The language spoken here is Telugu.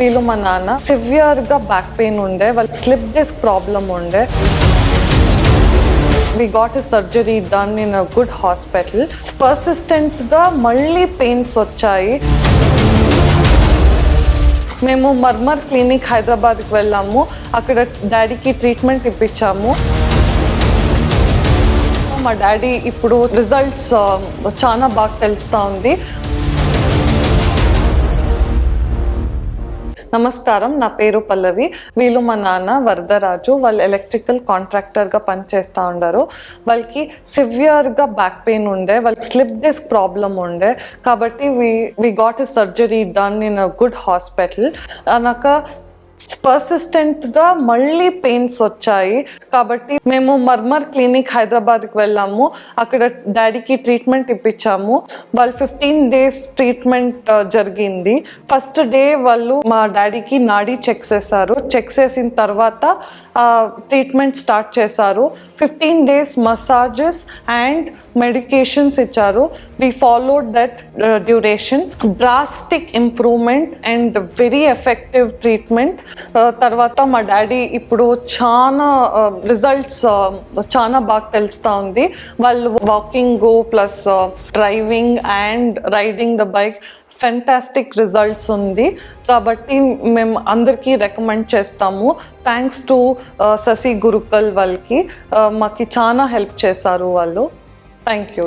వీళ్ళు మా నాన్న సివియర్గా బ్యాక్ పెయిన్ ఉండే, వాళ్ళకి స్లిప్ డిస్క్ ప్రాబ్లం ఉండే. We got a surgery done in a good hospital. పర్సిస్టెంట్గా మళ్ళీ పెయిన్స్ వచ్చాయి. మేము మర్మర్ క్లినిక్ హైదరాబాద్కి వెళ్ళాము. అక్కడ డాడీకి ట్రీట్మెంట్ ఇప్పించాము. మా డాడీ ఇప్పుడు రిజల్ట్స్ చాలా బాగా తెలుస్తూ ఉంది. నమస్కారం, నా పేరు పల్లవి. వీళ్ళు మా నాన్న వరదరాజు. వాళ్ళు ఎలక్ట్రికల్ కాంట్రాక్టర్గా పనిచేస్తూ ఉన్నారు. వాళ్ళకి సివియర్గా బ్యాక్ పెయిన్ ఉండే, వాళ్ళకి స్లిప్ డిస్క్ ప్రాబ్లం ఉండే. కాబట్టి we got a surgery done in a good hospital. అన్నాక పర్సిస్టెంట్గా మళ్ళీ పెయిన్స్ వచ్చాయి. కాబట్టి మేము మర్మర్ క్లినిక్ హైదరాబాద్కి వెళ్ళాము. అక్కడ డాడీకి ట్రీట్మెంట్ ఇప్పించాము. వాళ్ళు 15 days ట్రీట్మెంట్ జరిగింది. ఫస్ట్ డే వాళ్ళు మా డాడీకి నాడీ చెక్ చేశారు. చెక్ చేసిన తర్వాత ట్రీట్మెంట్ స్టార్ట్ చేశారు. 15 days మసాజెస్ అండ్ మెడికేషన్స్ ఇచ్చారు. We followed that duration. Drastic improvement and very effective treatment. తర్వాత మా డాడీ ఇప్పుడు చాలా రిజల్ట్స్ చాలా బాగా తెలుస్తూ ఉంది. వాళ్ళు walking plus driving and riding the bike fantastic results ఉంది. కాబట్టి మేము అందరికీ రికమెండ్ చేస్తాము. థ్యాంక్స్ టు శశి గురుకల్ వాళ్ళకి మాకు చాలా హెల్ప్ చేశారు వాళ్ళు. Thank you.